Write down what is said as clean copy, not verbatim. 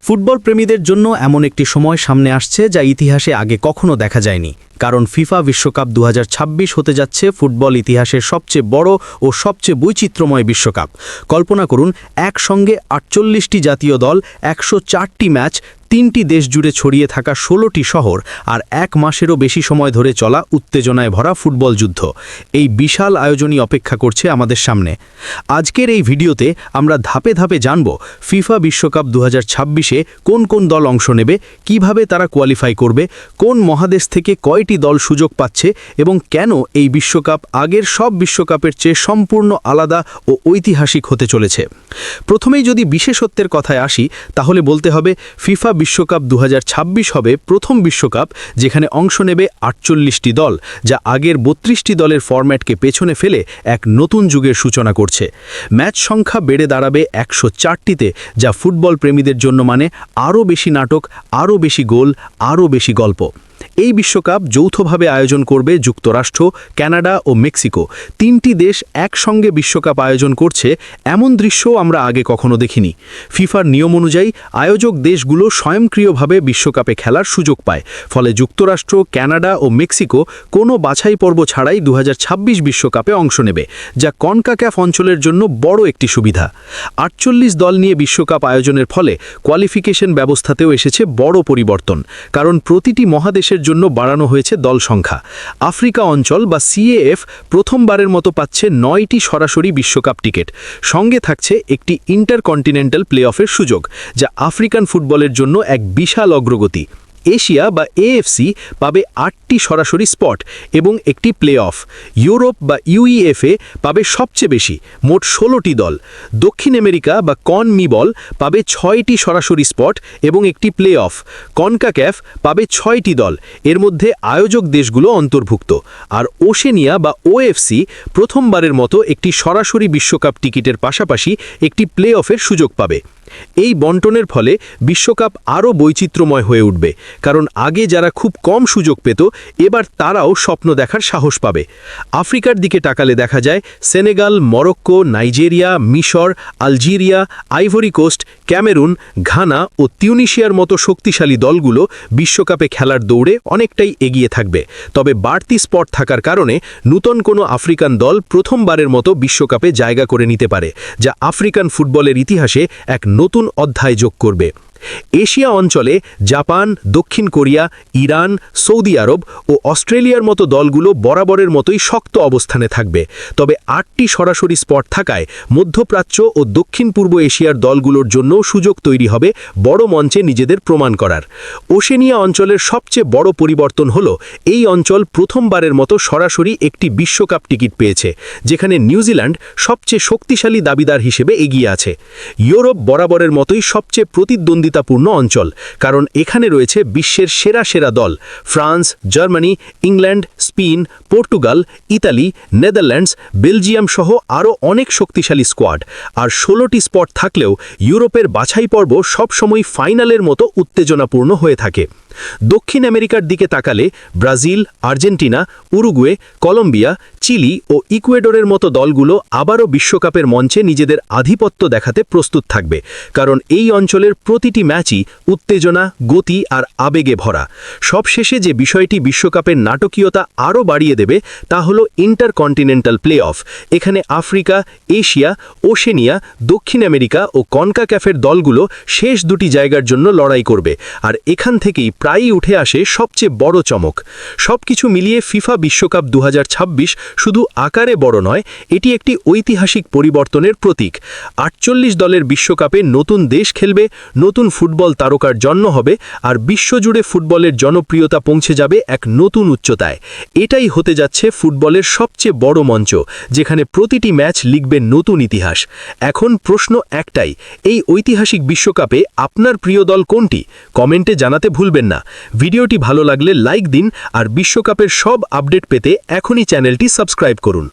Football প্রেমীদের জন্য এমন একটি সময় সামনে আসছে যা ইতিহাসে আগে কখনো দেখা যায়নি, কারণ ফিফা বিশ্বকাপ 2026 হতে যাচ্ছে ফুটবল ইতিহাসের সবচেয়ে বড় ও সবচেয়ে বৈচিত্র্যময় বিশ্বকাপ। কল্পনা করুন, একসঙ্গে 48টি জাতীয় দল, 104টি ম্যাচ, 3টি দেশ জুড়ে ছড়িয়ে থাকা 16টি শহর আর 1 মাসেরও বেশি সময় ধরে চলা উত্তেজনায় ভরা ফুটবল যুদ্ধ। এই বিশাল আয়োজনই অপেক্ষা করছে আমাদের সামনে। আজকের এই ভিডিওতে আমরা ধাপে ধাপে জানব ফিফা বিশ্বকাপ 2026-এ কোন কোন দল অংশ নেবে, কিভাবে তারা কোয়ালিফাই করবে, কোন মহাদেশ থেকে কয়টি দল সুযোগ পাচ্ছে এবং কেন এই বিশ্বকাপ আগের সব বিশ্বকাপের চেয়ে সম্পূর্ণ আলাদা ও ঐতিহাসিক হতে চলেছে। প্রথমেই যদি বিশেষত্বের কথায় আসি, তাহলে বলতে হবে ফিফা বিশ্বকাপ 2026 হবে প্রথম বিশ্বকাপ যেখানে অংশ নেবে 48টি দল, যা আগের 32টি দলের ফরম্যাটকে পেছনে ফেলে এক নতুন যুগের সূচনা করছে। ম্যাচ সংখ্যা বেড়ে দাঁড়াবে 104টিতে, যা ফুটবল প্রেমীদের জন্য মানে আরও বেশি নাটক, আরও বেশি গোল, আরও বেশি গল্প। এই বিশ্বকাপ যৌথভাবে আয়োজন করবে যুক্তরাষ্ট্র, কানাডা ও মেক্সিকো। 3টি দেশ একসঙ্গে বিশ্বকাপ আয়োজন করছে, এমন দৃশ্যও আমরা আগে কখনো দেখিনি। ফিফার নিয়ম অনুযায়ী আয়োজক দেশগুলো স্বয়ংক্রিয়ভাবে বিশ্বকাপে খেলার সুযোগ পায়, ফলে যুক্তরাষ্ট্র, কানাডা ও মেক্সিকো কোনো বাছাই পর্ব ছাড়াই 2026 বিশ্বকাপে অংশ নেবে, যা কনকাক্যাফ অঞ্চলের জন্য বড় একটি সুবিধা। 48 দল নিয়ে বিশ্বকাপ আয়োজনের ফলে কোয়ালিফিকেশন ব্যবস্থাতেও এসেছে বড় পরিবর্তন, কারণ প্রতিটি মহাদেশের জন্য বাড়ানো হয়েছে দল সংখ্যা। আফ্রিকা অঞ্চল বা সিএএফ প্রথমবারের মতো পাচ্ছে 9টি সরাসরি বিশ্বকাপ টিকিট, সঙ্গে থাকছে একটি ইন্টারকন্টিনেন্টাল প্লে অফের সুযোগ, যা আফ্রিকান ফুটবলের জন্য এক বিশাল অগ্রগতি। এশিয়া বা এএফসি পাবে 8টি সরাসরি স্পট এবং একটি প্লে অফ। ইউরোপ বা ইউইএফএ পাবে সবচেয়ে বেশি, মোট 16টি দল। দক্ষিণ আমেরিকা বা কনমিবল পাবে 6টি সরাসরি স্পট এবং একটি প্লে অফ। কনকাক্যাফ পাবে 6টি দল, এর মধ্যে আয়োজক দেশগুলো অন্তর্ভুক্ত। আর ওশেনিয়া বা ওএফসি প্রথমবারের মতো একটি সরাসরি বিশ্বকাপ টিকিটের পাশাপাশি একটি প্লে অফের সুযোগ পাবে। এই বন্টনের ফলে বিশ্বকাপ আরও বৈচিত্র্যময় হয়ে উঠবে, কারণ আগে যারা খুব কম সুযোগ পেত, এবার তারাও স্বপ্ন দেখার সাহস পাবে। আফ্রিকার দিকে তাকালে দেখা যায় সেনেগাল, মরক্কো, নাইজেরিয়া, মিশর, Algeria, Ivory Coast, Cameroon, Ghana ও তিউনিশিয়ার মতো শক্তিশালী দলগুলো বিশ্বকাপে খেলার দৌড়ে অনেকটাই এগিয়ে থাকবে। তবে বাড়তি স্পট থাকার কারণে নতুন কোনো আফ্রিকান দল প্রথমবারের মতো বিশ্বকাপে জায়গা করে নিতে পারে, যা আফ্রিকান ফুটবলের ইতিহাসে এক নতুন অধ্যায় যোগ করবে। এশিয়া অঞ্চলে জাপান, দক্ষিণ কোরিয়া, ইরান, সৌদি আরব ও অস্ট্রেলিয়ার মতো দলগুলো বরাবরের মতোই শক্ত অবস্থানে থাকবে। তবে 8টি সরাসরি স্পট থাকায় মধ্যপ্রাচ্য ও দক্ষিণ পূর্ব এশিয়ার দলগুলোর জন্য সুযোগ তৈরি হবে বড় মঞ্চে নিজেদের প্রমাণ করার। ওশেনিয়া অঞ্চলের সবচেয়ে বড় পরিবর্তন হল এই অঞ্চল প্রথমবারের মতো সরাসরি একটি বিশ্বকাপ টিকিট পেয়েছে, যেখানে নিউজিল্যান্ড সবচেয়ে শক্তিশালী দাবিদার হিসেবে এগিয়ে আছে। ইউরোপ বরাবরের মতোই সবচেয়ে প্রতিদ্বন্দ্বিতাপূর্ণ অঞ্চল, কারণ এখানে রয়েছে বিশ্বের সেরা সেরা দল: France, Germany, England, Spain, Portugal, Italy, Netherlands, Belgium সহ আরও অনেক শক্তিশালী স্কোয়াড। আর 16টি স্পট থাকলেও ইউরোপের বাছাই পর্ব সবসময় ফাইনালের মতো উত্তেজনাপূর্ণ হয়ে থাকে। দক্ষিণ আমেরিকার দিকে তাকালে Brazil, Argentina, Uruguay, Colombia, Chile ও ইকুয়েডরের মতো দলগুলো আবারও বিশ্বকাপের মঞ্চে নিজেদের আধিপত্য দেখাতে প্রস্তুত থাকবে, কারণ এই অঞ্চলের প্রতিটি ম্যাচই উত্তেজনা, গতি আর আবেগে ভরা। সবশেষে যে বিষয়টি বিশ্বকাপের নাটকীয়তা আরও বাড়িয়ে দেবে তা হল ইন্টারকন্টিনেন্টাল প্লে অফ। এখানে আফ্রিকা, এশিয়া, ওশেনিয়া, দক্ষিণ আমেরিকা ও কনকাক্যাফের দলগুলো শেষ দুটি জায়গার জন্য লড়াই করবে, আর এখান থেকেই প্রায়ই উঠে আসে সবচেয়ে বড় চমক। সবকিছু মিলিয়ে ফিফা বিশ্বকাপ 2026 শুধু আকারে বড় নয়, এটি একটি ঐতিহাসিক পরিবর্তনের প্রতীক। 48 দলের বিশ্বকাপে নতুন দেশ খেলবে, নতুন ফুটবল তারকার জন্ম হবে, আর বিশ্বজুড়ে ফুটবলের জনপ্রিয়তা পৌঁছে যাবে এক নতুন উচ্চতায়। এটাই হতে যাচ্ছে ফুটবলের সবচেয়ে বড় মঞ্চ, যেখানে প্রতিটি ম্যাচ লিখবে নতুন ইতিহাস। এখন প্রশ্ন একটাই, এই ঐতিহাসিক বিশ্বকাপে আপনার প্রিয় দল কোনটি? কমেন্টে জানাতে ভুলবেন না। ভিডিওটি ভালো লাগলে লাইক দিন, আর বিশ্বকাপের সব আপডেট পেতে এখনই চ্যানেলটি সাবস্ক্রাইব করুন।